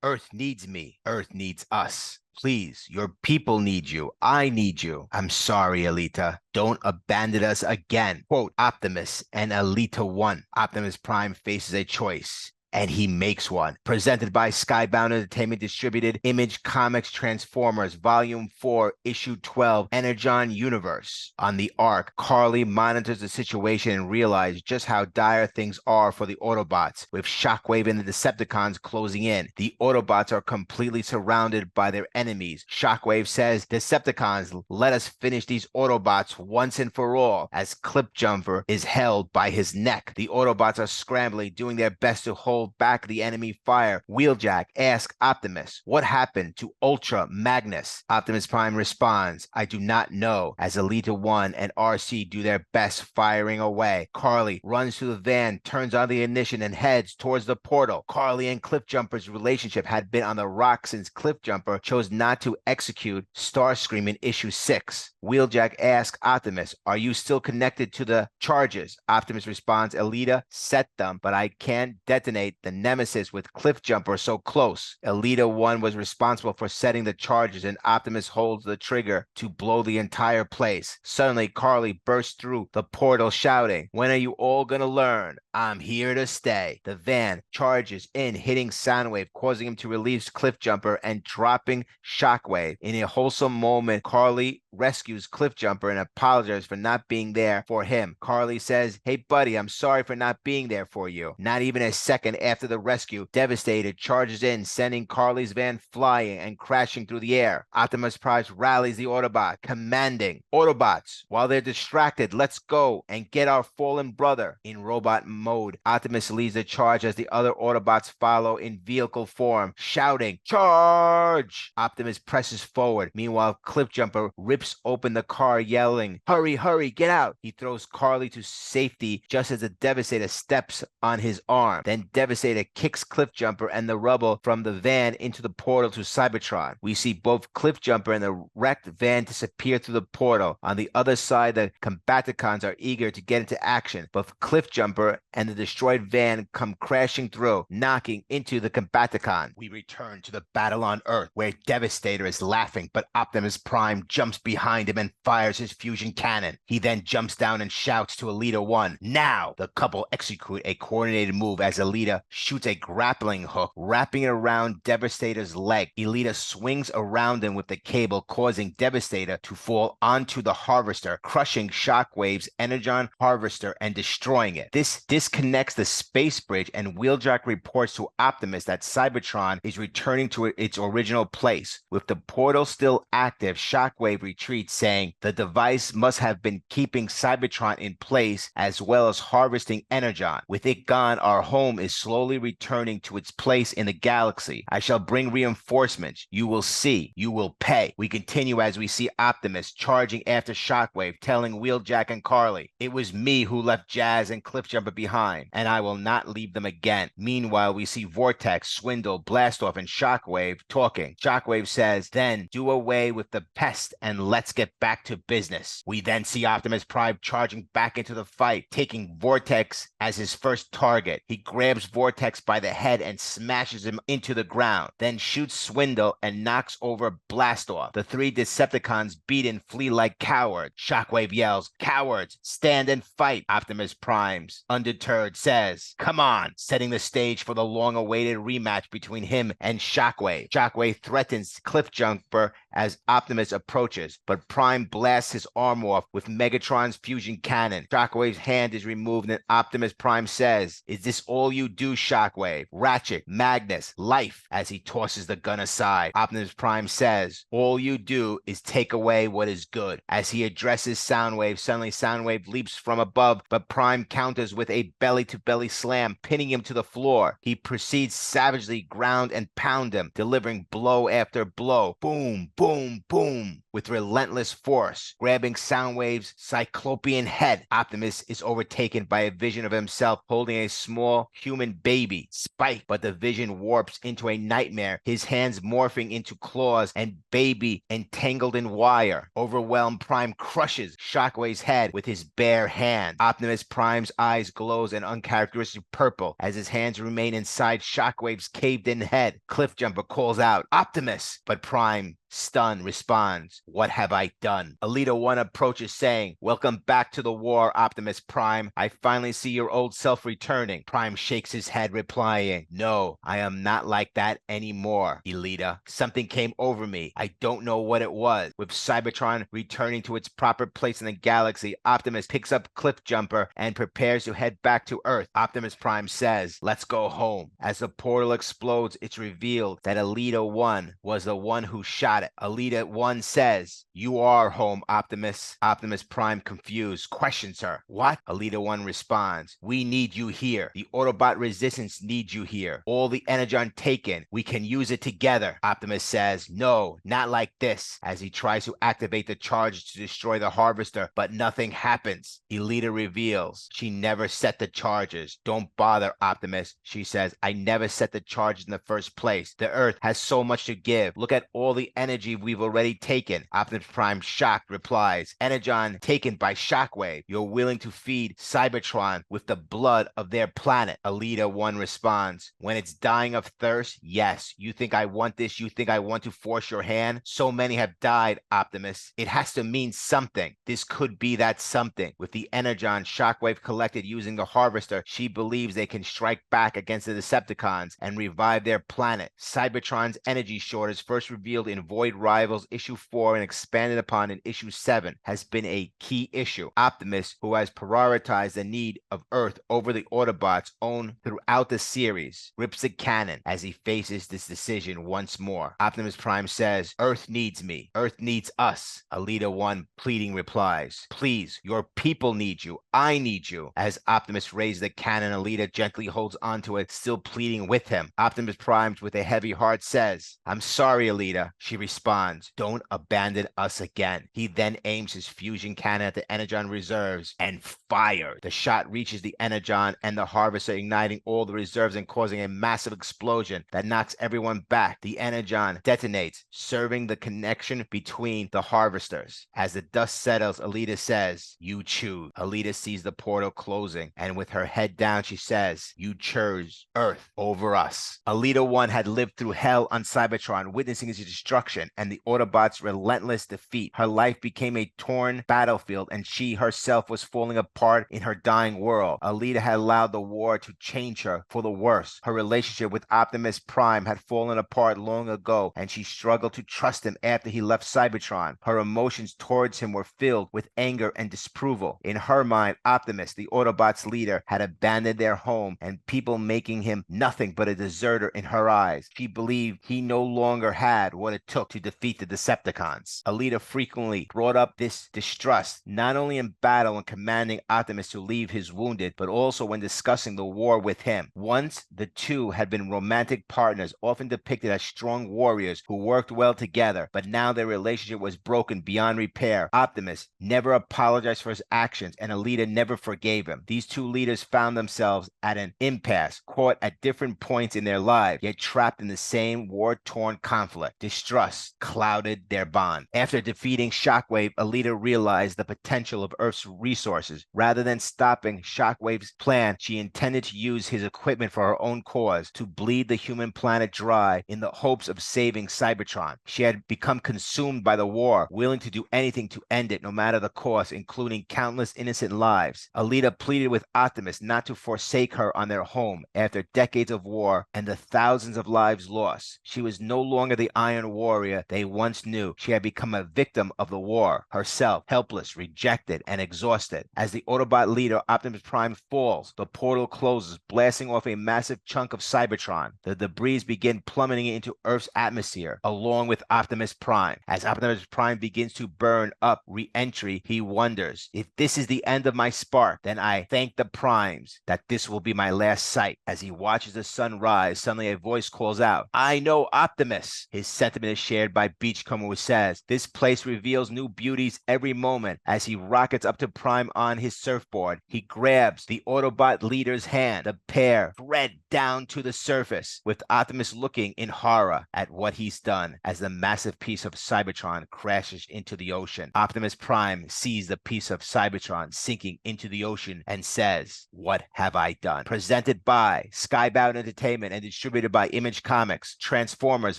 Earth needs me. Earth needs us. Please, your people need you. I need you. I'm sorry, Elita. Don't abandon us again. Quote, Optimus and Elita One. Optimus Prime faces a choice, and he makes one. Presented by Skybound Entertainment, distributed Image Comics Transformers, Volume 4, Issue 12, Energon Universe. On the Ark, Carly monitors the situation and realizes just how dire things are for the Autobots, with Shockwave and the Decepticons closing in. The Autobots are completely surrounded by their enemies. Shockwave says, Decepticons, let us finish these Autobots once and for all, as Clipjumper is held by his neck. The Autobots are scrambling, doing their best to hold back the enemy fire. Wheeljack asks Optimus, what happened to Ultra Magnus? Optimus Prime responds, I do not know, as Elita One and RC do their best firing away. Carly runs to the van, turns on the ignition, and heads towards the portal. Carly and Cliffjumper's relationship had been on the rocks since Cliffjumper chose not to execute Starscream in issue 6. Wheeljack asks Optimus, are you still connected to the charges? Optimus responds, Elita set them, but I can't detonate the nemesis with Cliffjumper so close. Elita One was responsible for setting the charges, and Optimus holds the trigger to blow the entire place. Suddenly, Carly bursts through the portal shouting, when are you all gonna learn? I'm here to stay. The van charges in, hitting Soundwave, causing him to release Cliffjumper and dropping Shockwave. In a wholesome moment, Carly rescues Cliffjumper and apologizes for not being there for him. Carly says, hey buddy, I'm sorry for not being there for you. Not even a second after the rescue, Devastator charges in, sending Carly's van flying and crashing through the air. Optimus Prime rallies the Autobot, commanding, Autobots, while they're distracted, let's go and get our fallen brother. In robot mode, Optimus leads the charge as the other Autobots follow in vehicle form, shouting, charge! Optimus presses forward. Meanwhile, Cliffjumper rips open the car, yelling, hurry, hurry, get out! He throws Carly to safety just as the Devastator steps on his arm. Then Devastator kicks Cliffjumper and the rubble from the van into the portal to Cybertron. We see both Cliffjumper and the wrecked van disappear through the portal. On the other side, the Combaticons are eager to get into action. Both Cliffjumper and the destroyed van come crashing through, knocking into the Combaticon. We return to the battle on Earth, where Devastator is laughing, but Optimus Prime jumps behind him and fires his fusion cannon. He then jumps down and shouts to Elita One, now! The couple execute a coordinated move as Elita shoots a grappling hook, wrapping it around Devastator's leg. Elita swings around him with the cable, causing Devastator to fall onto the harvester, crushing Shockwave's Energon harvester and destroying it. This disconnects the space bridge, and Wheeljack reports to Optimus that Cybertron is returning to its original place. With the portal still active, Shockwave retreats, saying the device must have been keeping Cybertron in place as well as harvesting Energon. With it gone, our home is slowly returning to its place in the galaxy. I shall bring reinforcements. You will see. You will pay. We continue as we see Optimus charging after Shockwave, telling Wheeljack and Carly, it was me who left Jazz and Cliffjumper behind, and I will not leave them again. Meanwhile, we see Vortex, Swindle, Blastoff, and Shockwave talking. Shockwave says, then do away with the pest and let's get back to business. We then see Optimus Prime charging back into the fight, taking Vortex as his first target. He grabs Vortex by the head and smashes him into the ground, then shoots Swindle and knocks over Blastoff. The three Decepticons beat and flee like cowards. Shockwave yells, cowards, stand and fight. Optimus Prime's undeterred says, come on, setting the stage for the long-awaited rematch between him and Shockwave. Shockwave threatens Cliffjumper as Optimus approaches, but Prime blasts his arm off with Megatron's fusion cannon. Shockwave's hand is removed and Optimus Prime says, is this all you do, Shockwave? Ratchet, Magnus, life, as he tosses the gun aside. Optimus Prime says, all you do is take away what is good. As he addresses Soundwave, suddenly Soundwave leaps from above, but Prime counters with a belly-to-belly slam, pinning him to the floor. He proceeds savagely ground and pound him, delivering blow after blow. Boom, boom, boom. with relentless force, grabbing Soundwave's cyclopean head. Optimus is overtaken by a vision of himself holding a small human baby, Spike, but the vision warps into a nightmare, his hands morphing into claws and baby entangled in wire. Overwhelmed, Prime crushes Shockwave's head with his bare hand. Optimus Prime's eyes glows an uncharacteristic purple as his hands remain inside Shockwave's caved-in head. Cliffjumper calls out, "Optimus!" But Prime, stunned, responds, "What have I done?" Elita One approaches saying, "Welcome back to the war, Optimus Prime. I finally see your old self returning." Prime shakes his head, replying, "No, I am not like that anymore, Elita. Something came over me. I don't know what it was." With Cybertron returning to its proper place in the galaxy, Optimus picks up Cliffjumper and prepares to head back to Earth. Optimus Prime says, "Let's go home." As the portal explodes, it's revealed that Elita One was the one who shot it. Elita One says, "You are home, Optimus." Optimus Prime, confused, questions her. "What?" Elita One responds, "We need you here. The Autobot resistance needs you here. All the energon taken. We can use it together." Optimus says, "No, not like this," as he tries to activate the charge to destroy the harvester, but nothing happens. Elita reveals she never set the charges. "Don't bother, Optimus," she says. "I never set the charges in the first place. The Earth has so much to give. Look at all the energy we've already taken." Optimus Prime, shocked, replies, "Energon taken by Shockwave. You're willing to feed Cybertron with the blood of their planet." Elita One responds, "When it's dying of thirst, yes. You think I want this? You think I want to force your hand? So many have died, Optimus. It has to mean something. This could be that something. With the Energon Shockwave collected using the harvester, she believes they can strike back against the Decepticons and revive their planet. Cybertron's energy shortage, first revealed in Void Rivals issue 4 and expanded upon in issue 7, has been a key issue. Optimus, who has prioritized the need of Earth over the Autobots owned throughout the series, rips the cannon as he faces this decision once more. Optimus Prime says, "Earth needs me. Earth needs us." Elita One, pleading, replies, "Please, your people need you. I need you." As Optimus raises the cannon, Elita gently holds onto it, still pleading with him. Optimus Prime, with a heavy heart, says, "I'm sorry, Elita." She responds, "Don't abandon us again." He then aims his fusion cannon at the Energon reserves and fires. The shot reaches the Energon and the harvester, igniting all the reserves and causing a massive explosion that knocks everyone back. The Energon detonates, serving the connection between the harvesters. As the dust settles, Elita says, "You choose." Elita sees the portal closing, and with her head down, she says, "You chose Earth over us." Elita One had lived through hell on Cybertron, witnessing its destruction and the Autobots' relentless defeat. Her life became a torn battlefield, and she herself was falling apart in her dying world. Elita had allowed the war to change her for the worse. Her relationship with Optimus Prime had fallen apart long ago, and she struggled to trust him after he left Cybertron. Her emotions towards him were filled with anger and disapproval. In her mind, Optimus, the Autobots' leader, had abandoned their home, and people making him nothing but a deserter in her eyes. She believed he no longer had what it took to defeat the Decepticons. Elita frequently brought up this distrust, not only in battle and commanding Optimus to leave his wounded, but also when discussing the war with him. Once the two had been romantic partners, often depicted as strong warriors who worked well together, but now their relationship was broken beyond repair. Optimus never apologized for his actions, and Elita never forgave him. These two leaders found themselves at an impasse, caught at different points in their lives, yet trapped in the same war-torn conflict. Distrust clouded their bond. After defeating Shockwave, Elita realized the potential of Earth's resources. Rather than stopping Shockwave's plan, she intended to use his equipment for her own cause, to bleed the human planet dry in the hopes of saving Cybertron. She had become consumed by the war, willing to do anything to end it, no matter the cost, including countless innocent lives. Elita pleaded with Optimus not to forsake her on their home after decades of war and the thousands of lives lost. She was no longer the Iron Warrior they once knew. She had become a victim of the war, herself helpless, rejected, and exhausted. As the Autobot leader, Optimus Prime, falls, the portal closes, blasting off a massive chunk of Cybertron. The debris begin plummeting into Earth's atmosphere, along with Optimus Prime. As Optimus Prime begins to burn up re-entry, he wonders, if this is the end of my spark, then I thank the Primes that this will be my last sight. As he watches the sun rise, suddenly a voice calls out, "I know Optimus." His sentiment is shared by Beachcomber, who says, says, "This place reveals new beauties every moment." As he rockets up to Prime on his surfboard, he grabs the Autobot leader's hand. The pair thread down to the surface, with Optimus looking in horror at what he's done as the massive piece of Cybertron crashes into the ocean. Optimus Prime sees the piece of Cybertron sinking into the ocean and says, "What have I done?" Presented by Skybound Entertainment and distributed by Image Comics, Transformers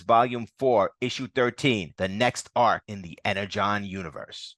Volume 4, Issue 13, the next arc in the Energon universe.